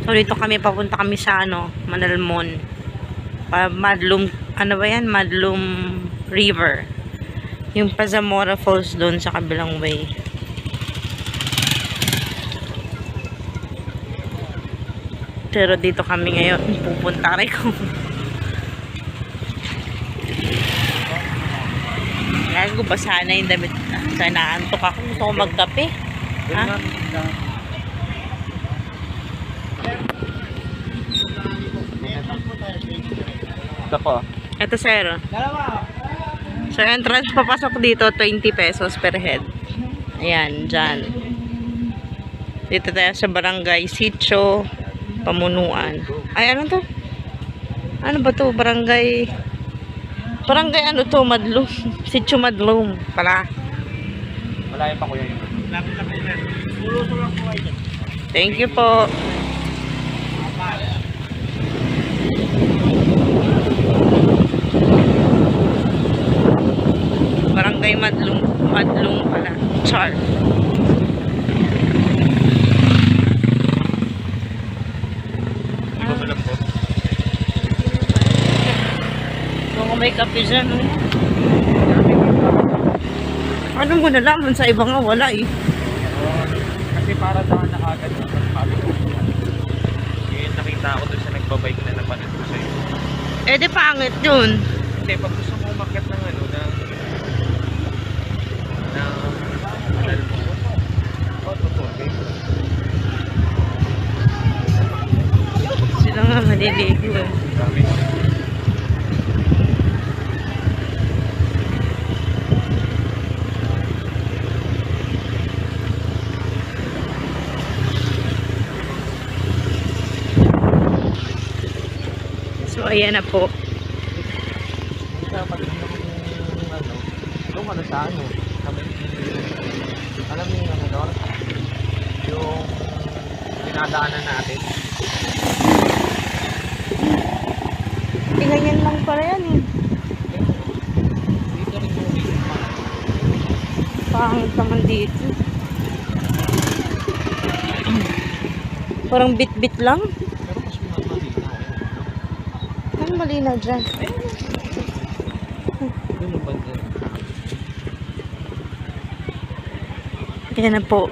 So, dito kami, papunta kami sa, Manalmon. Madlum, ano ba yan? Madlum River. Yung pa Zamora Falls doon sa kabilang way. Pero dito kami ngayon, pupunta rin ko. Gago ba sana yung damit? Sana naantok ako. Gusto ko magkape. Ha? Ito po. Ito, sir. So, entrance papasok dito, 20 pesos per head. Ayan, dyan. Dito tayo sa barangay Sitio Pamunuan. Ay, ano to? Ano ba to? Barangay ano to? Madlum. Sitio Madlum. Pala. Malayo pa kuya yun. Thank you po. Barangay Madlum pala. Char. Kung may kape dyan, ano mo nalaman sa iba nga wala eh. Kasi para saan nakagad sa sabi ko. Yung nakita ko doon sa nagbabike na napanood ko sa'yo. Eh di pangit yun. Hindi, pag gusto mo umakyat ng ano, alam mo. Totoo, okay. Sila nga maliligo eh. Dami. So ayan na po. Dapat yung ano sa ano, kami, alam mo yung ano doon, yung dinadaanan natin. Ganyan lang pala yan eh. Dito rin yung Pangit naman dito. Parang bit-bit lang. pero mas malinaw. Ano malinaw dyan? Yun yung banda. Yan na po.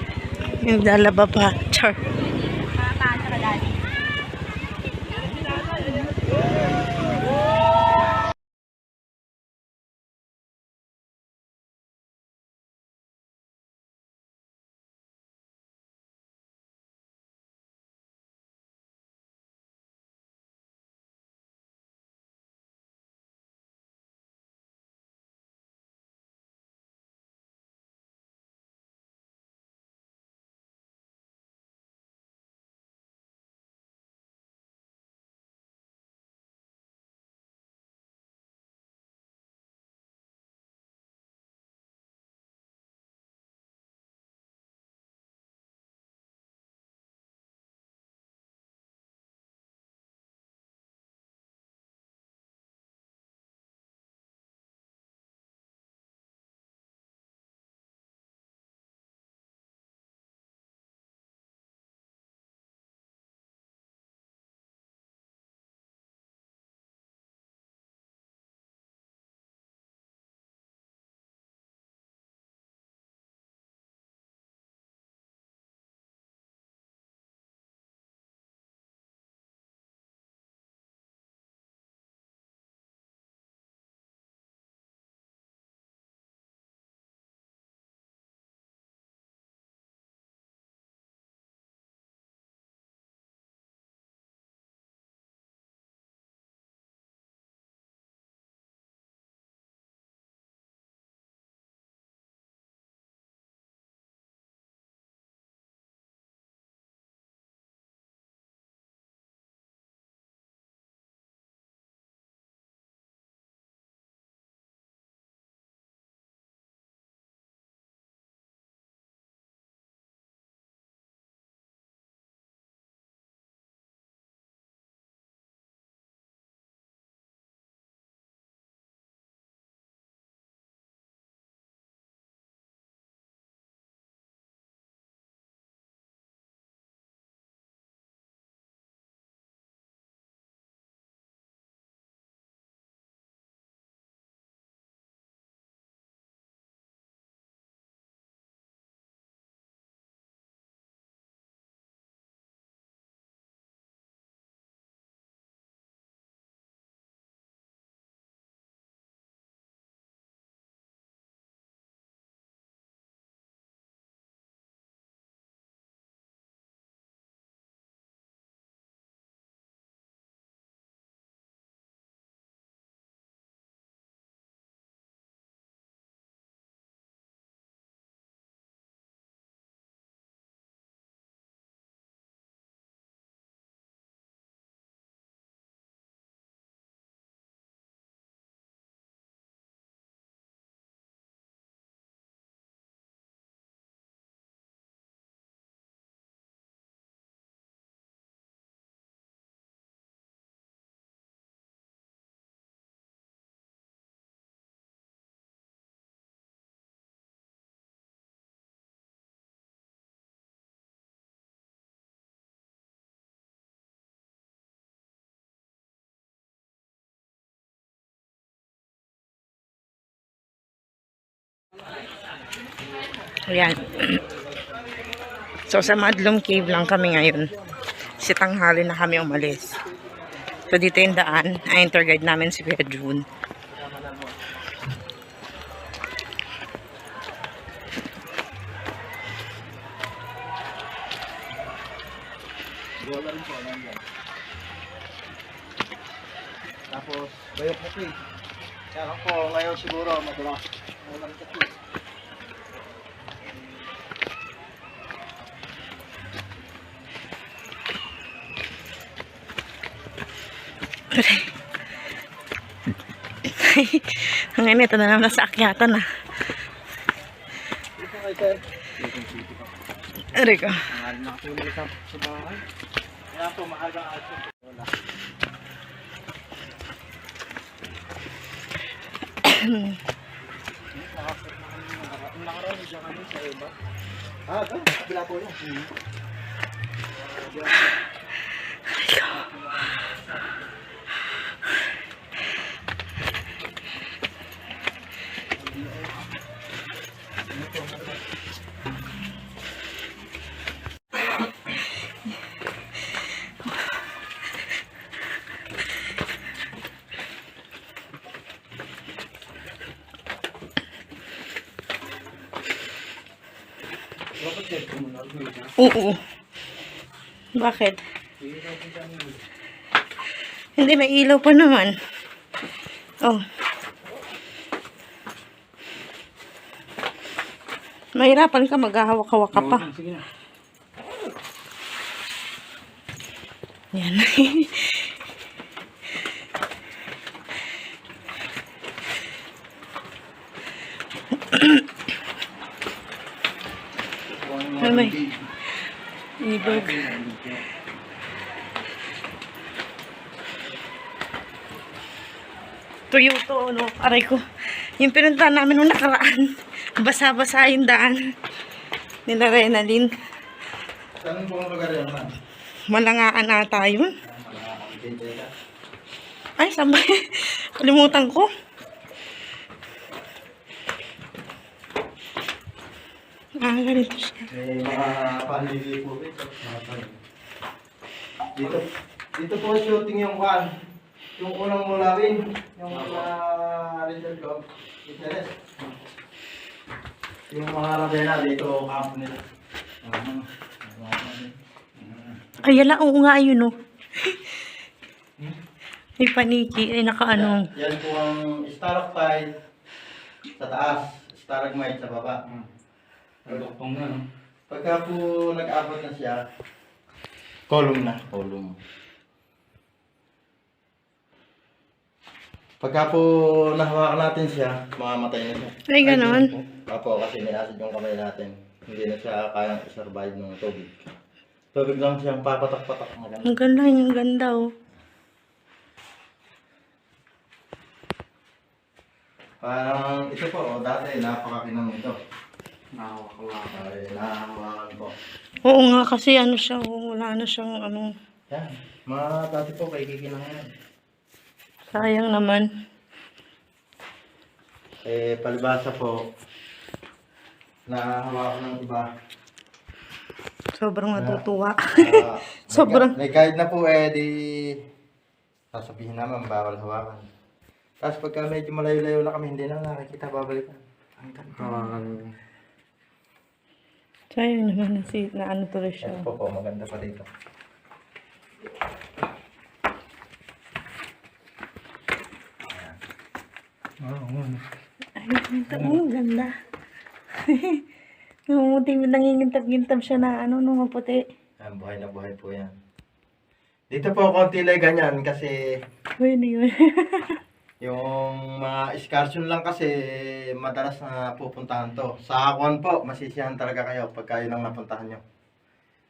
Yung lalaba pa. Char. Ayan. So, sa Madlum Cave lang kami ngayon. Si tanghali na kami umalis. So, dito yung daan. Ay, tour guide namin si Kuya June. Tapos, bayok mo eh. Kaya ako ngayon siguro madulas. Madulas kasi. Ngayon, ito na naman nasa akyatan na. Dito kayo, sir. Aray ko. Mahal na kasi ulit sa bahay. Kaya po, maaga ako. Wala. Nakarami dyan kami sa iba. Ah, ito? Kabila po yun. Oo. Bakit? Hindi, may ilaw pa naman. Oh. Mahirapan ka, maghahawak-hawak ka pa. Sige na. Yan. Ano may? Ibog. Tuyo to, ano? Aray ko. Yung pinuntahan namin nung nakaraan. Basa-basa yung daan. Nila Renalyn. Saan po ang lugar yun, man? Malangaan ata yun. Ay, sabay. Kalimutan ko. Ah, ganito siya. Mga panili po ito. Dito po shooting yung kan. Yung unang mulawin. Yung Richard Club. Interest. Yung mga Ravena dito camp nila. Ay, yala, oo nga, yun, oh. May paniki, ay nakaano. Yan po ang stalactite sa taas. Stalagmite sa baba. Produktong na, no? Pagka po nag-abot na siya, column na. Column. Pagka po nahawakan natin siya, mamamatay na siya. Ay, ganon. Apo, kasi may acid yung kamay natin. Hindi na siya kayang survive ng tubig. Tubig lang siyang papatak-patak. Ang ganda, yung ganda, oh. Parang ito po, dati napakakinang ito. Nahawakan po. Oo nga, kasi ano siya, oh, wala na siyang ano. Yan. Mga dati po kay kikinang yan. Sayang naman. Palibasa po, nahawakan ng iba. Sobrang natutuwa. Ah, Sobrang. May guide na po di sasabihin naman bawal hawakan. Tapos pagka medyo malayo-layo na kami, hindi na nakikita babalikan. Ang ganda. Sayang naman na ano tuloy siya. Ito po, maganda pa dito. Ay, ang ganda. Nangingintab-gintab siya na ano, nung maputi. Ayan, buhay na buhay po yan. Dito po, konti lang ganyan kasi Uy, ano yun? yung mga excursion lang kasi madalas na pupuntahan to. Sa Hakuan po, masisiyahan talaga kayo pagka yun ang napuntahan nyo.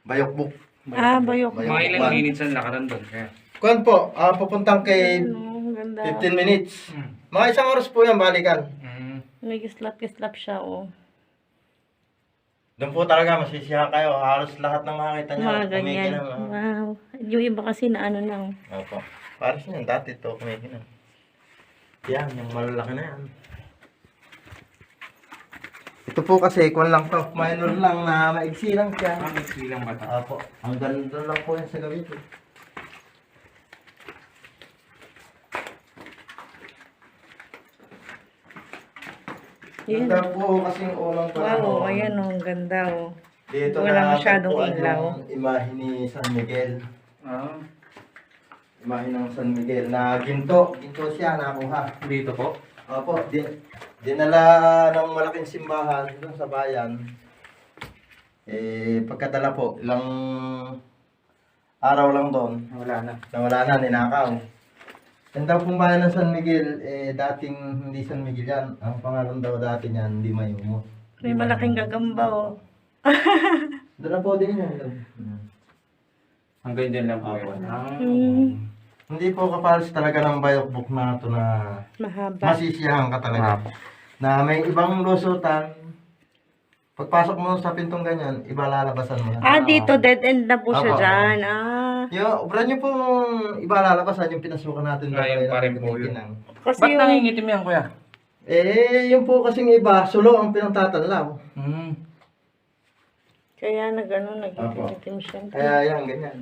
Bayokbuk. Ah, Bayokbuk. Mga ilang minutes ang lakaran doon. Kaya. Kuan po, pupuntang kay Ano, ang ganda. 15 minutes. Mga isang oras po yan, balikan. May kislap-kislap siya, oh. Doon po talaga masisiyahan kayo. Halos lahat ng makakita nyo. Mga ganyan. kumikinang, Wow. Yung iba kasi na ano lang. Opo. Pares yan, dati to kumikinang. Yan, yung malalaki na yan. Ito po kasi, kung lang to, minor lang na maigsi lang siya. May silang bata. Apo, ang ganda lang po yan sa gabi ko. Yan. Ganda po kasing unang panahon. Wow, ayan oh, ang ganda oh. Dito Wala na masyadong tagpuan ilaw. yung imahe ni San Miguel. Ah, Imahe ng San Miguel na ginto. Ginto siya nakuha. dito po. Opo, dinala ng malaking simbahan doon sa bayan. Pagkadala po, ilang araw lang doon, Wala na. nawala na, ninakaw. Yan daw pong bayan ng San Miguel, dating hindi San Miguel yan. Ang pangalan daw dati niyan, hindi Mayumo. May malaking gagamba oh. Doon na po din yun. Hanggang dyan lang po Apo. yun. Ah, Hindi po kapares talaga ng bayokbok na ito na Mahaba. masisiyahan ka talaga. Mahaba. Na may ibang lusutan, pagpasok mo sa pintong ganyan, iba lalabasan mo na. Ah, dito dead end na po siya Apo. dyan. Ah. Yung, obra nyo po, iba lalabasan yung pinasukan natin. Ayun pa rin po yun. Kinang. Kasi ba't yung nangingitim yan, kuya? Yung po kasing iba, sulo ang pinagtatanlaw. Hmm. kaya nag-ano, Apo. nag-itim siya. Kaya yan, ganyan.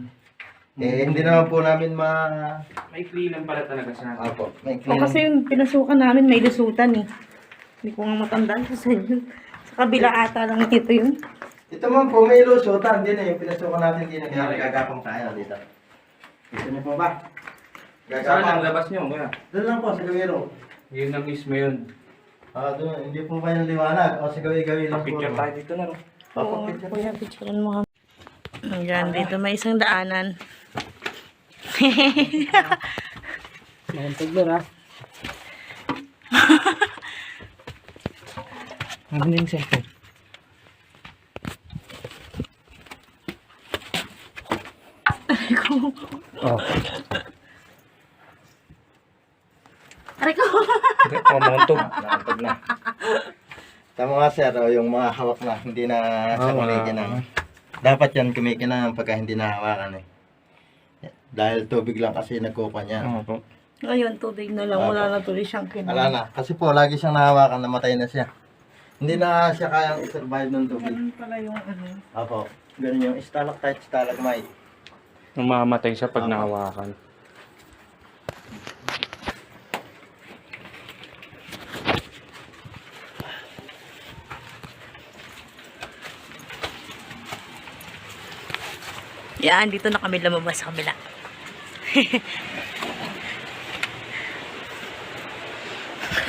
Hindi naman po namin May lang pala talaga siya. Apo, may O kasi yung pinasukan namin may lusutan eh. Hindi ko nga matandaan sa inyo. Sa kabila ata lang ito yun. Ito man po, may lusutan din eh. Yung pinasukan natin din na kaya gagapang tayo dito. Gusto niyo po ba? Saan ang Gagapang. labas niyo, kuya? Doon lang po, sa gawiro. Yun ang mismo yun. Doon, hindi po kayo liwanag. O sa gawi-gawi lang po. Picture tayo dito na, no? Opo, picture. Kuya, picturean mo kami. Ayan, dito may isang daanan. Nantog na, ha? Ano yung cellphone? Oh. Aray ko! Oh, mauntog. Nantog na. Tama nga sir, yung mga hawak na, hindi na sa kumikinang. Dapat yan kumikinang pagka hindi nahawakan eh. Dahil tubig lang kasi nagkukuha niya. Opo. Ngayon, tubig na lang. Wala na tuloy siyang Wala kinain. na. Kasi po, lagi siyang nahawakan, namatay na siya. Hindi na siya kayang i-survive ng tubig. Ganun pala yung ano. Opo. Ganun yung stalactite, stalagmite. Namamatay siya pag nahawakan. Yan, dito na kami lumabas sa kabila.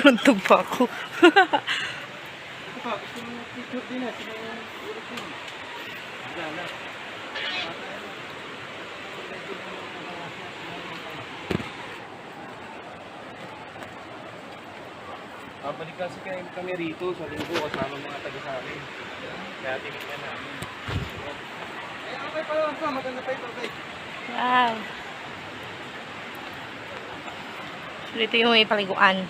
Runtog pa ako. Babalik kasi kami rito sa linggo kasama mga taga sa amin. Kaya tinignan namin. Okay pa lang pa, maganda pa ito. Wow. Dito yung may paliguan.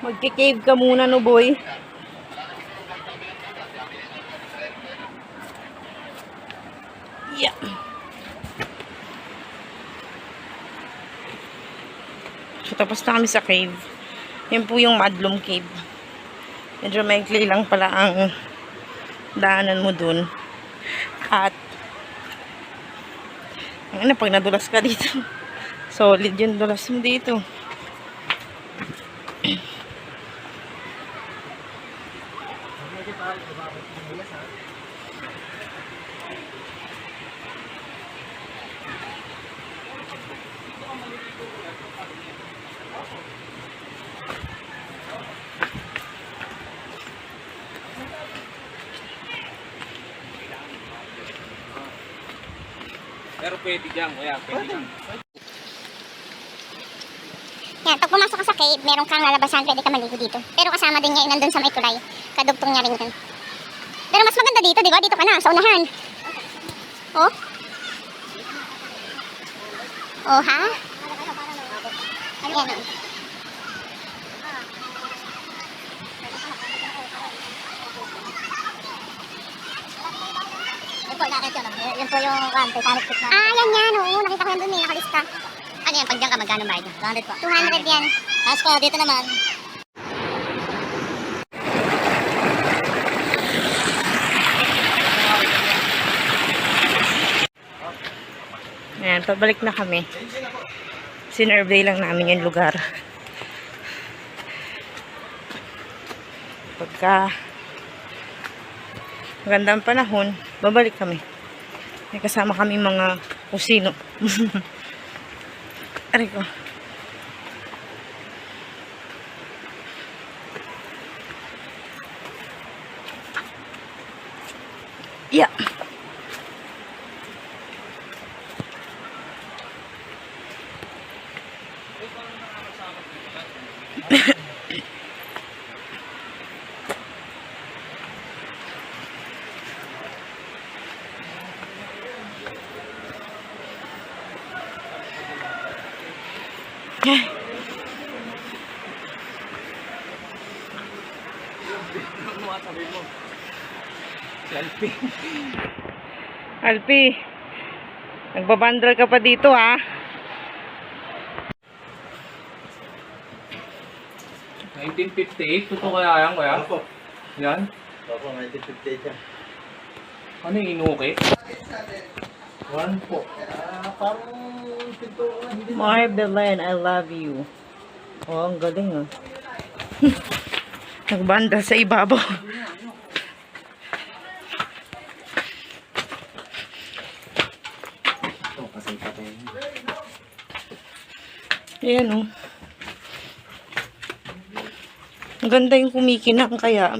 Magki-cave ka muna, no boy. Yeah. So, tapos na kami sa cave. Yan po yung Madlum Cave. Medyo maikli lang pala ang daanan mo dun. At, ano, pag nadulas ka dito, solid yung dulas mo dito. Pero pwede dyan, kuya. Pwede dyan. Yan, pag pumasok ka sa cave, meron kang lalabasan, pwede ka maligo dito. Pero kasama din niya yung nandun sa may tulay. Kadugtong niya rin yun. Pero mas maganda dito, di ba? Dito ka na, sa unahan. Oh? Oh, ha? Ayan, oh. po, nakakit yun. Yun po yung Titanic trip na. Ah, yan. Oo, nakita ko yan dun nakalista. Ano yan, pag dyan ka, magkano bayad? 200 po. 200 yan. Tapos po, dito naman. Ayan, pabalik na kami. Sinurvey lang namin yung lugar. Pagka magandang panahon, babalik kami. May kasama kami mga kusino. Aray ko. Yeah. Ano nga sabi mo? Selfie. Alpi, nagbabandral ka pa dito ha. 1958? Totoo kaya yan, kuya? Opo. Yan? Opo, 1958 yan. Ano yung inuki? One po. Parang pinto. Mar Belen, I love you. Oh, ang galing ah. Nagbanda sa ibabaw. Ito, kasi patay. Ayan oh. Ang ganda yung kumikinang kaya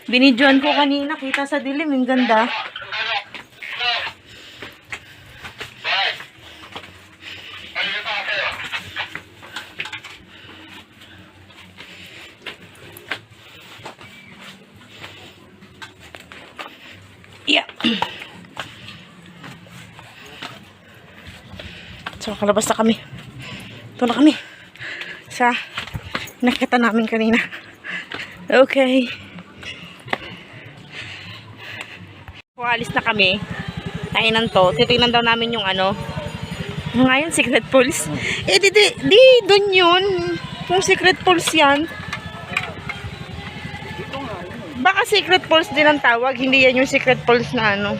binidyoan ko kanina, kita sa dilim, ang ganda. Yeah. So, kalabas na kami. Ito na kami. Sa nakita namin kanina. Okay. Alis na kami. Kainan to. Titignan daw namin yung ano. Ngayon, Secret Pulse. Eh, di dun yun. Yung Secret Pulse yan. Baka Secret Pulse din ang tawag. Hindi yan yung Secret Pulse na ano.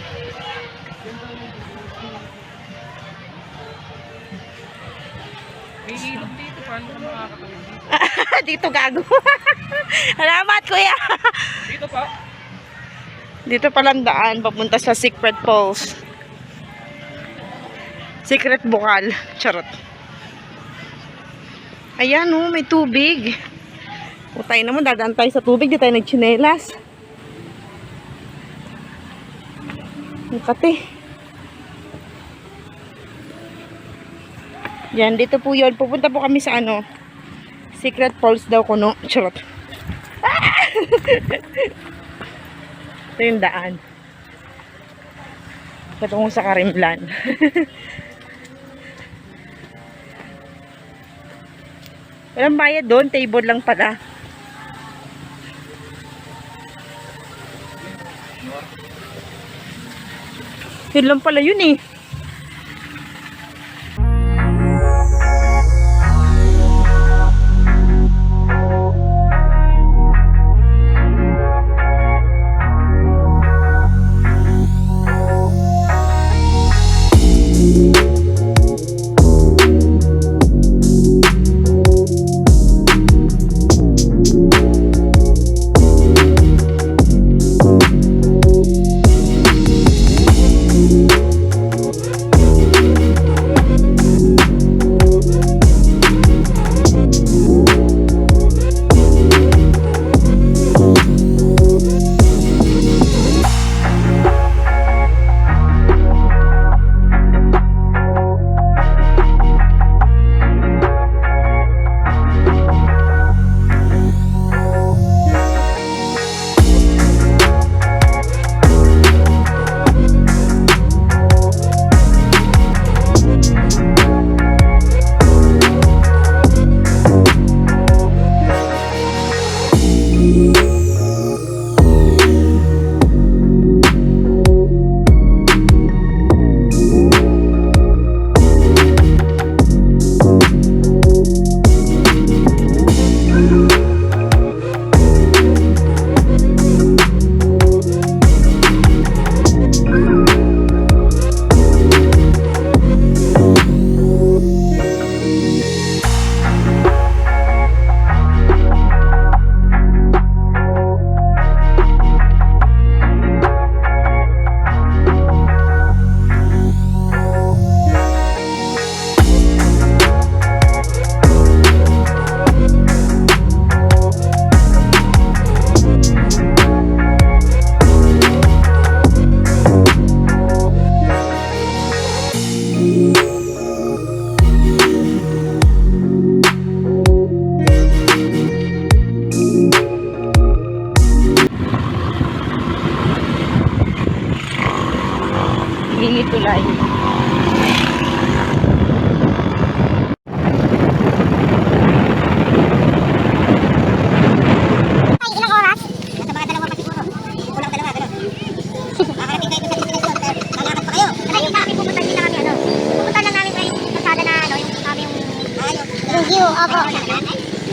May ilog dito. Paano ka makakatawid dito? Dito gago. Salamat, kuya. Dito pa? Dito palang daan. Papunta sa Secret Pulse. Secret Bukal. Charot. Ayan oh, may tubig. O tayo naman, dadaan tayo sa tubig. Di tayo nagchinelas. Ang kate. Yan, dito po yun. Pupunta po kami sa ano. Secret Falls daw kuno. Charot. Ito yung daan. Patungo sa Karimlan. Walang bayad doon. Table lang pala. Yun lang pala yun eh. Mini tulay. Ay, ilang oras? Nasa mga dalawa pa siguro. Kulang dalawa, gano'n. Makarating kayo sa destination, pero lalakad pa kayo. Ayun pa, pupunta din na kami, ano. Pupunta lang namin kayo yung kalsada na, ano, yung kami yung view, opo.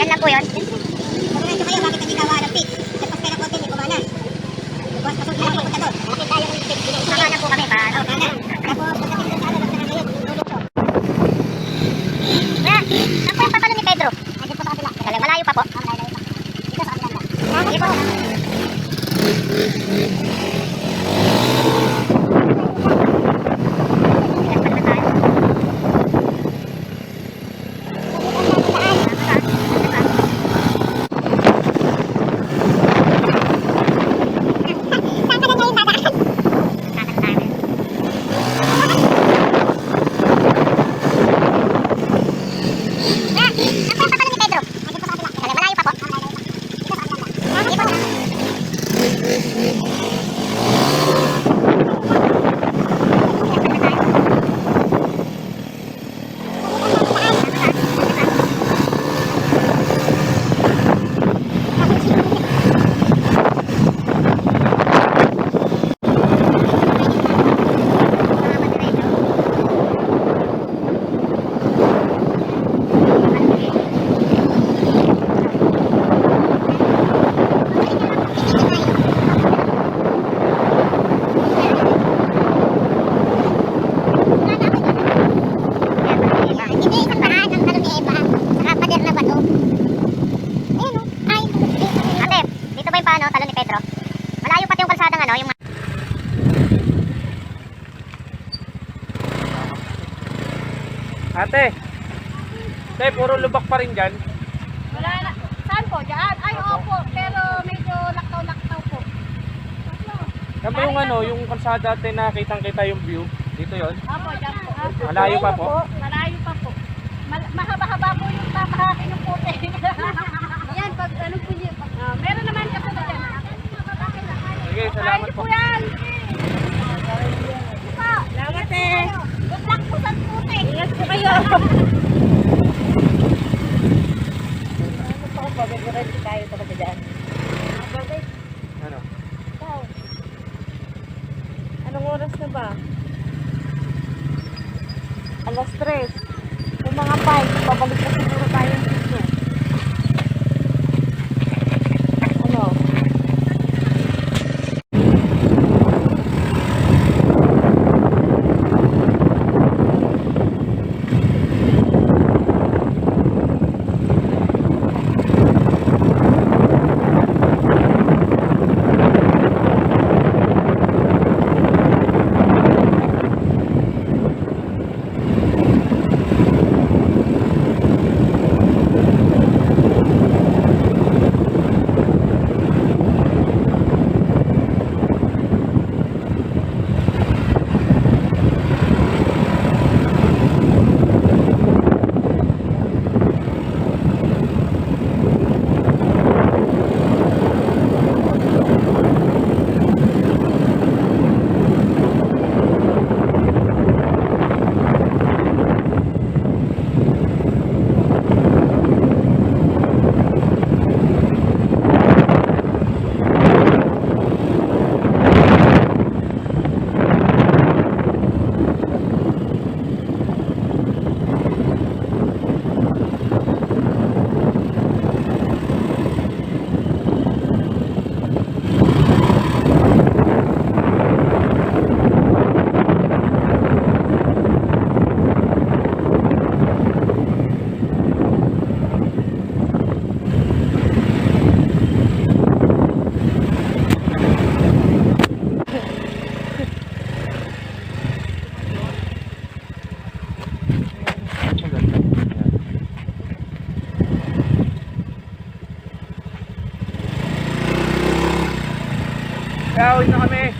Yan lang po yun. Pumunta kayo, bakit hindi kawa ng pit? Tapos kayo ng konti, may kumana. Tapos pasok na lang pupunta doon. Bakit tayo ng pit? Kumana po kami, pa, ano. Tapos, pagdating doon sa ano, nasa ngayon, tulog ko. Saan po yung papalo ni Pedro? Ayun po sa kabila. Malayo pa po. Malayo pa. Dito sa kabila. Sige po. Ate, te, puro lubak pa rin dyan. Wala na. Saan po? Diyan? Ay, opo. Pero medyo laktaw-laktaw po. Yan ba yung ano, yung kalsada ate na kitang-kita yung view? Dito yon. Opo, dyan po. Malayo pa po? Malayo pa po. Mahaba-haba po yung papahakin ng puti. Yan, pag ano po yun. Meron naman kasi na dyan. Sige, salamat po. Po yan. Salamat eh. Good luck po sa puti. Ingat po kayo. Ano? Anong oras na ba? Alas 3. Yung mga 5, pabalik na siguro tayo dito. Ano? Kaya uwi na kami.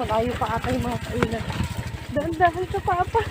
malayo pa ata yung mga kainan. Dahan-dahan ka, Papa.